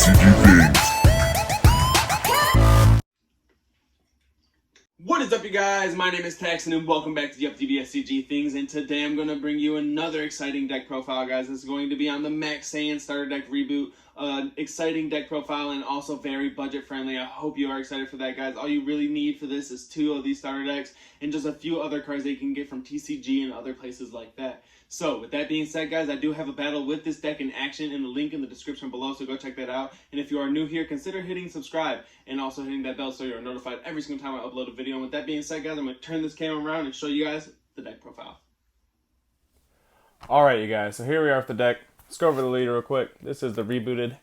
DBSCG things. What is up, you guys? My name is Taxon and welcome back to Yuhp DBSCG Things, and today I'm going to bring you another exciting deck profile, guys. This is going to be on the Max Saiyan Starter Deck Reboot. Exciting deck profile and also very budget friendly. I hope you are excited for that, guys. All you really need for this is 2 of these starter decks and just a few other cards that you can get from TCG and other places like that. So with that being said, guys, I do have a battle with this deck in action in the link in the description below, so go check that out. And if you are new here, consider hitting subscribe and also hitting that bell so you're notified every single time I upload a video. And with that being said, guys, I'm going to turn this camera around and show you guys the deck profile. Alright, you guys, so here we are with the deck. Let's go over the leader real quick. This is the rebooted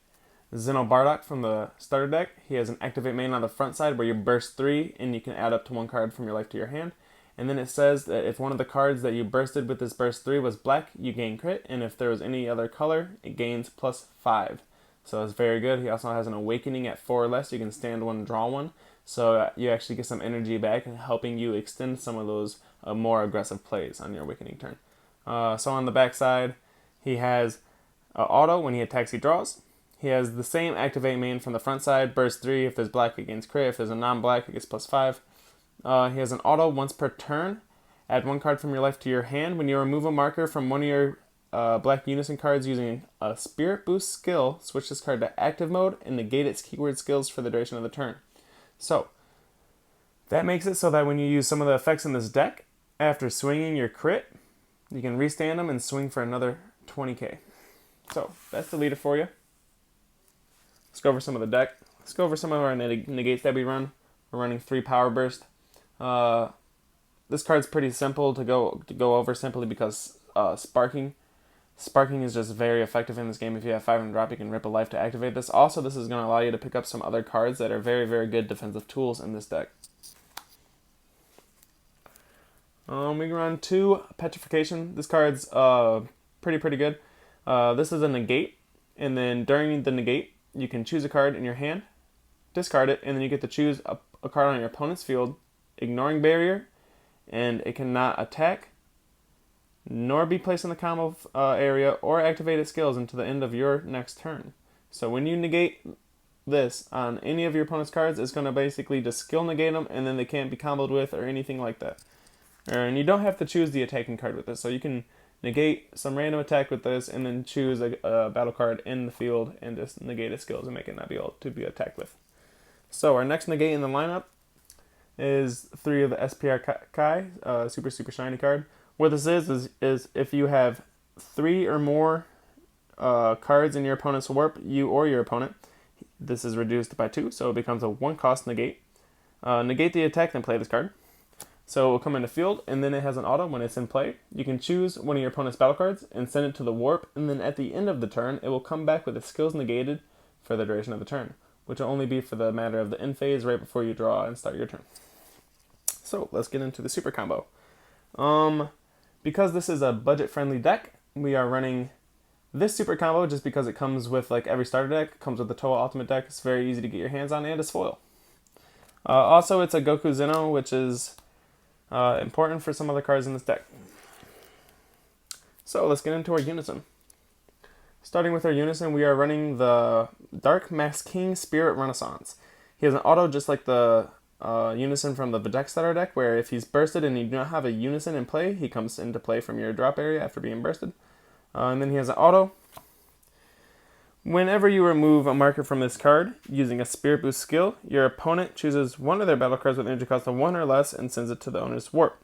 Zeno Bardock from the starter deck. He has an activate main on the front side where you burst 3 and you can add up to 1 card from your life to your hand. And then it says that if one of the cards that you bursted with this burst 3 was black, you gain crit, and if there was any other color, it gains +5. So it's very good. He also has an awakening at 4 or less. You can stand 1, draw 1. So you actually get some energy back and helping you extend some of those more aggressive plays on your awakening turn. So on the back side, he has auto. When he attacks, he draws. He has the same activate main from the front side, burst 3. If there's black, it gains crit. If there's a non-black, it gets +5. He has an auto once per turn. Add 1 card from your life to your hand. When you remove a marker from one of your black Unison cards using a Spirit Boost skill, switch this card to active mode and negate its keyword skills for the duration of the turn. So, that makes it so that when you use some of the effects in this deck, after swinging your crit, you can restand them and swing for another 20k. So, that's the leader for you. Let's go over some of the deck. Let's go over some of our negates that we run. We're running 3 Power Burst. This card's pretty simple to go over simply because Sparking is just very effective in this game. If you have 5 and drop, you can rip a life to activate this. Also, this is going to allow you to pick up some other cards that are very, very good defensive tools in this deck. We can run 2 Petrification. This card's pretty good. This is a negate, and then during the negate, you can choose a card in your hand, discard it, and then you get to choose a card on your opponent's field, ignoring barrier, and it cannot attack, nor be placed in the combo area, or activate its skills until the end of your next turn. So when you negate this on any of your opponent's cards, it's going to basically just skill negate them, and then they can't be comboed with or anything like that. And you don't have to choose the attacking card with this, so you can negate some random attack with this, and then choose a battle card in the field and just negate its skills and make it not be able to be attacked with. So our next negate in the lineup is 3 of the SPR Kai, super shiny card. What this is if you have 3 or more cards in your opponent's warp, you or your opponent, this is reduced by 2, so it becomes a 1-cost negate. Negate the attack, then play this card. So it will come into field, and then it has an auto when it's in play. You can choose one of your opponent's battle cards and send it to the warp, and then at the end of the turn, it will come back with its skills negated for the duration of the turn, which will only be for the matter of the end phase right before you draw and start your turn. So let's get into the super combo. Because this is a budget-friendly deck, we are running this super combo just because it comes with like every starter deck, comes with the Toa Ultimate deck. It's very easy to get your hands on, and it's foil. Also, it's a Goku Zeno, which is important for some other cards in this deck. So let's get into our Unison. Starting with our Unison, we are running the Dark Mask King Spirit Renaissance. He has an auto just like the Unison from the Vegeta starter deck, where if he's bursted and you do not have a Unison in play, he comes into play from your drop area after being bursted. And then he has an auto. Whenever you remove a marker from this card using a Spirit Boost skill, your opponent chooses one of their battle cards with energy cost of 1 or less and sends it to the owner's warp.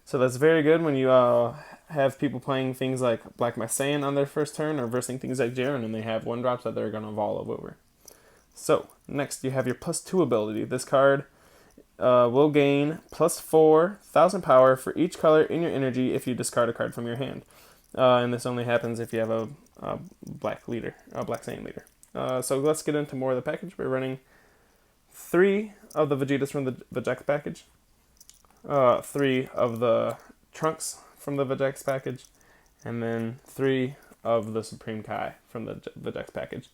So that's very good when you have people playing things like Black Mask Saiyan on their first turn, or versing things like Jiren, and they have 1-drops that they're going to evolve over. So next you have your +2 ability. This card will gain +4,000 power for each color in your energy if you discard a card from your hand. And this only happens if you have a Black Saiyan leader. So let's get into more of the package. We're running 3 of the Vegetas from the Vegeta package, 3 of the Trunks from the Vegeta package, and then 3 of the Supreme Kai from the Vegeta package.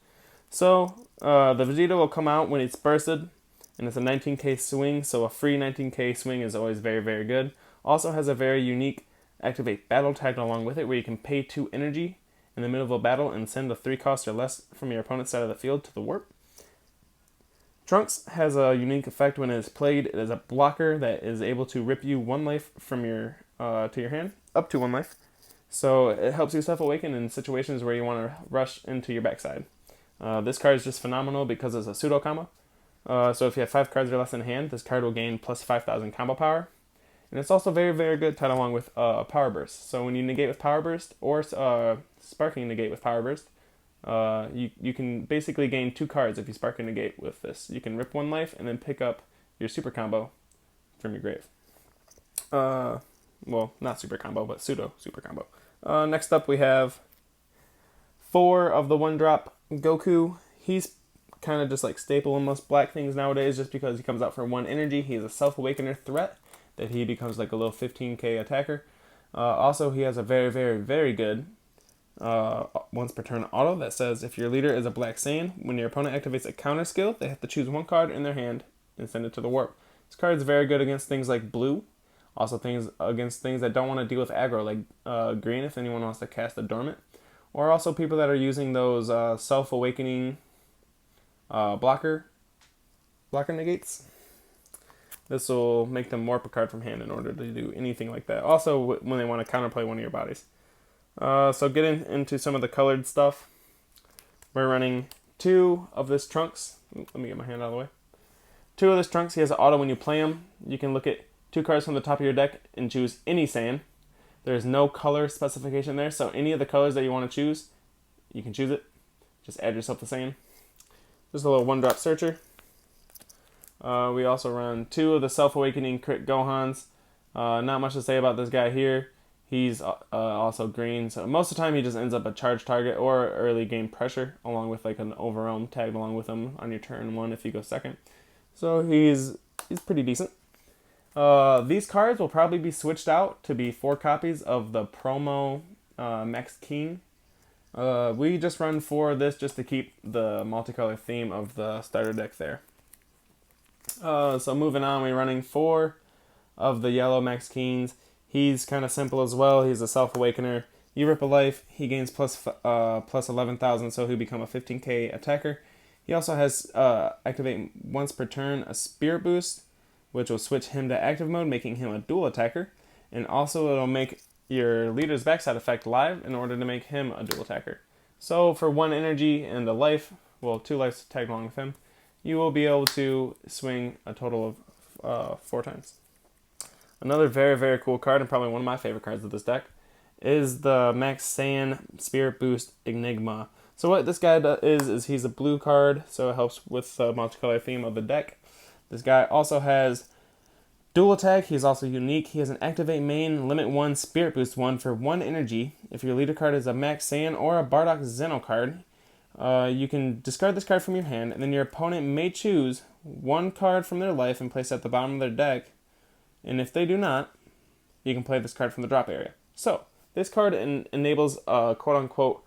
So the Vegeta will come out when it's bursted, and it's a 19k swing, so a free 19k swing is always very, very good. Also has a very unique activate battle tag along with it, where you can pay 2 energy in the middle of a battle and send a 3 cost or less from your opponent's side of the field to the warp. Trunks has a unique effect when it is played. It is a blocker that is able to rip you 1 life from your to your hand, up to 1 life. So it helps you self-awaken in situations where you want to rush into your backside. This card is just phenomenal because it's a pseudo combo. So if you have 5 cards or less in hand, this card will gain plus 5,000 combo power. And it's also very, very good tied along with Power Burst. So when you negate with Power Burst or Sparking Negate with Power Burst, you can basically gain 2 cards if you Sparking Negate with this. You can rip 1 life and then pick up your super combo from your grave. Well, not super combo, but pseudo super combo. Next up we have 4 of the 1-drop Goku. He's kind of just like staple in most black things nowadays just because he comes out for 1 energy. He is a self-awakener threat that he becomes like a little 15k attacker. Also, he has a very, very, very good once per turn auto that says if your leader is a black Saiyan, when your opponent activates a counter skill, they have to choose 1 card in their hand and send it to the warp. This card is very good against things like blue. Also against things that don't want to deal with aggro, like green if anyone wants to cast a dormant. Or also people that are using those self-awakening blocker negates. This will make them warp a card from hand in order to do anything like that. Also when they want to counterplay one of your bodies. So getting into some of the colored stuff. We're running 2 of this Trunks. Let me get my hand out of the way. 2 of this Trunks. He has an auto when you play him. You can look at 2 cards from the top of your deck and choose any Saiyan. There's no color specification there, so any of the colors that you want to choose, you can choose it. Just add yourself the Saiyan. Just a little 1-drop searcher. We also run 2 of the Self-Awakening Crit Gohans. Not much to say about this guy here. He's also green, so most of the time he just ends up a charge target or early game pressure, along with like an Overwhelm tagged along with him on your turn 1 if you go second. So he's pretty decent. These cards will probably be switched out to be 4 copies of the promo Max King. We just run 4 of this just to keep the multicolor theme of the starter deck there. So moving on, we're running 4 of the yellow Max Kings. He's kind of simple as well. He's a self-awakener. You rip a life, he gains plus 11,000, so he'll become a 15k attacker. He also has activate once per turn a spirit boost, which will switch him to active mode, making him a dual attacker. And also it'll make your leader's backside effect live in order to make him a dual attacker. So for 1 energy and a life, well 2 lives tagged along with him, you will be able to swing a total of 4 times. Another very, very cool card, and probably one of my favorite cards of this deck, is the Max Saiyan Spirit Boost Enigma. So what this guy is he's a blue card, so it helps with the multicolor theme of the deck. This guy also has dual attack. He's also unique. He has an activate main, limit 1, Spirit Boost 1 for 1 energy. If your leader card is a Max Saiyan or a Bardock Zeno card, you can discard this card from your hand, and then your opponent may choose 1 card from their life and place it at the bottom of their deck. And if they do not, you can play this card from the drop area. So this card enables quote-unquote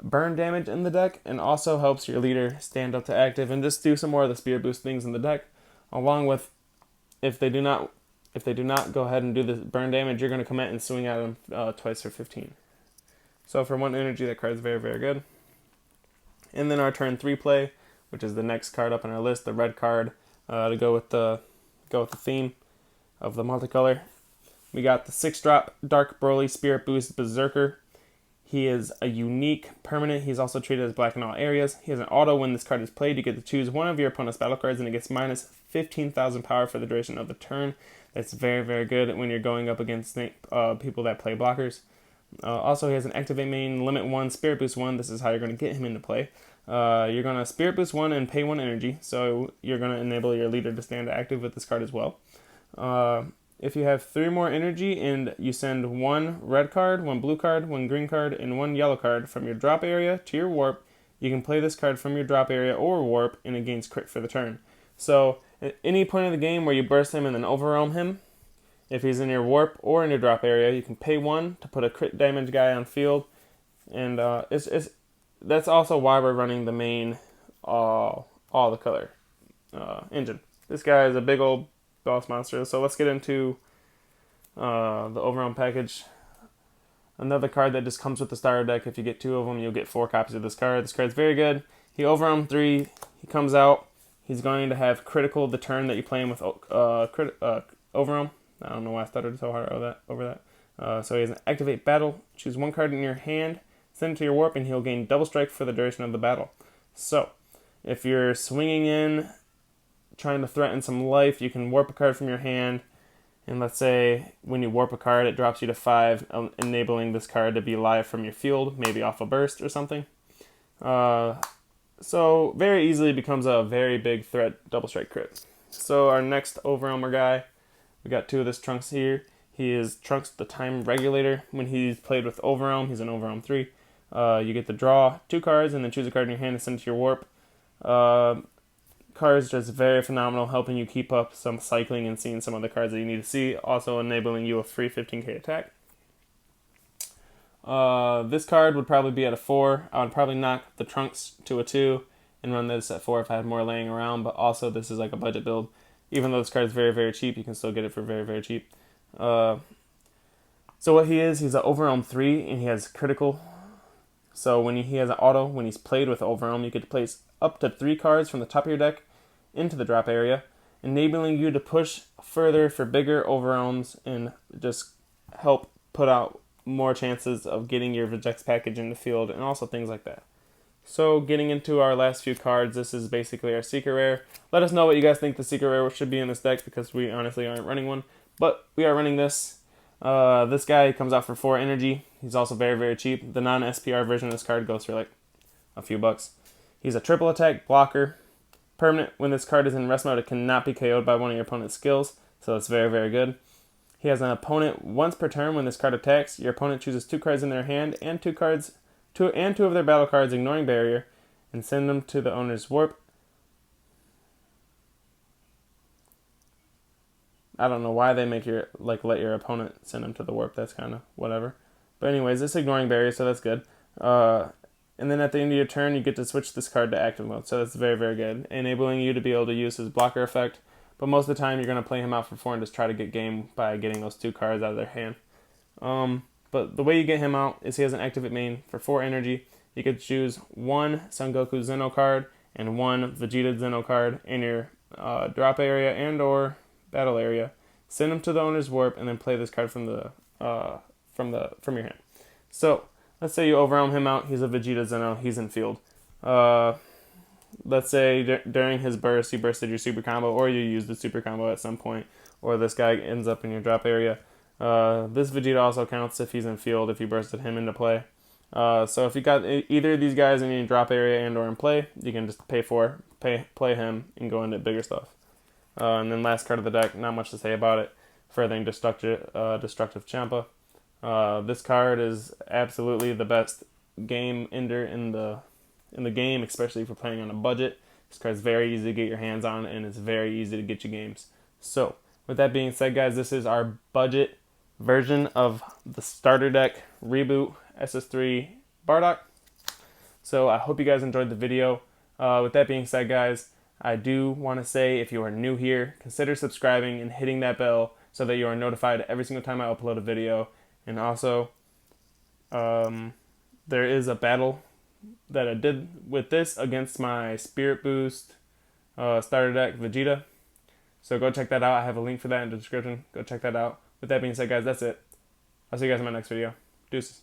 burn damage in the deck, and also helps your leader stand up to active and just do some more of the Spirit Boost things in the deck. Along with, if they do not go ahead and do the burn damage, you're going to come out and swing at them twice for 15. So for 1 energy, that card is very, very good. And then our turn 3 play, which is the next card up on our list, the red card, to go with the theme of the multicolor. We got the 6-drop Dark Broly Spirit Boost Berserker. He is a unique permanent. He's also treated as black in all areas. He has an auto. When this card is played, you get to choose 1 of your opponent's battle cards, and it gets minus 15,000 power for the duration of the turn. That's very, very good when you're going up against people that play blockers. Also, he has an activate main, limit 1, Spirit Boost 1. This is how you're going to get him into play. You're going to Spirit Boost 1 and pay 1 energy, so you're going to enable your leader to stand active with this card as well. If you have 3 more energy and you send 1 red card, 1 blue card, 1 green card, and 1 yellow card from your drop area to your warp, you can play this card from your drop area or warp, and it gains crit for the turn. So at any point in the game where you burst him and then overwhelm him, if he's in your warp or in your drop area, you can pay 1 to put a crit damage guy on field. And that's also why we're running the main all the color engine. This guy is a big old boss monster. So let's get into the Overwhelm package. Another card that just comes with the starter deck. If you get 2 of them, you'll get 4 copies of this card. This card's very good. He Overwhelm 3. He comes out. He's going to have critical the turn that you play him with Overwhelm. I don't know why I stuttered so hard over that. So he has an activate battle. Choose 1 card in your hand, send it to your warp, and he'll gain double strike for the duration of the battle. So if you're swinging in, trying to threaten some life, you can warp a card from your hand. And let's say when you warp a card, it drops you to 5, enabling this card to be live from your field, maybe off a burst or something. So very easily becomes a very big threat double strike crit. So our next Overwhelmer guy, we got 2 of this Trunks here. He is Trunks the Time Regulator. When he's played with Overwhelm, he's an Overwhelm 3. You get to draw 2 cards and then choose a card in your hand and send it to your warp. Cards just very phenomenal, helping you keep up some cycling and seeing some of the cards that you need to see, also enabling you a free 15k attack. This card would probably be at a 4. I would probably knock the Trunks to a 2 and run this at 4 if I had more laying around, but also this is like a budget build. Even though this card is very, very cheap, you can still get it for very, very cheap. So what he is, he's an Overwhelm 3, and he has critical. So when he has an auto, when he's played with Overwhelm, you get to place up to 3 cards from the top of your deck into the drop area, enabling you to push further for bigger Overwhelms and just help put out more chances of getting your Vegex package in the field and also things like that. So getting into our last few cards, this is basically our Secret Rare. Let us know what you guys think the Secret Rare should be in this deck, because we honestly aren't running one, but we are running this. This guy comes out for 4 energy. He's also very, very cheap. The non-SPR version of this card goes for like a few bucks. He's a triple attack blocker. Permanent, when this card is in rest mode, it cannot be KO'd by one of your opponent's skills, so it's very, very good. He has an opponent once per turn. When this card attacks, your opponent chooses 2 cards in their hand and 2 of their battle cards, ignoring barrier, and send them to the owner's warp. I don't know why they make let your opponent send them to the warp. That's kind of whatever. But anyways, it's ignoring barrier, so that's good. And then at the end of your turn, you get to switch this card to active mode, so that's very, very good, enabling you to be able to use his blocker effect. But most of the time, you're going to play him out for 4 and just try to get game by getting those 2 cards out of their hand. But the way you get him out is he has an activate main for 4 energy. You could choose 1 Son Goku Zeno card and 1 Vegeta Zeno card in your drop area and or battle area. Send them to the owner's warp and then play this card from your hand. So let's say you overwhelm him out. He's a Vegeta Zeno. He's in field. Let's say during his burst, you bursted your super combo, or you used the super combo at some point, or this guy ends up in your drop area. This Vegeta also counts if he's in field, if you bursted him into play. So if you got either of these guys in your drop area and or in play, you can just play him and go into bigger stuff. And then last card of the deck, not much to say about it. Furthering Destructive Champa. This card is absolutely the best game ender in the game, especially if you're playing on a budget. This card is very easy to get your hands on, and it's very easy to get you games. So, with that being said, guys, this is our budget version of the starter deck reboot SS3 Bardock. So, I hope you guys enjoyed the video. With that being said, guys, I do want to say, if you are new here, consider subscribing and hitting that bell so that you are notified every single time I upload a video. And also, there is a battle that I did with this against my Spirit Boost starter deck Vegeta. So go check that out. I have a link for that in the description. Go check that out. With that being said, guys, that's it. I'll see you guys in my next video. Deuces.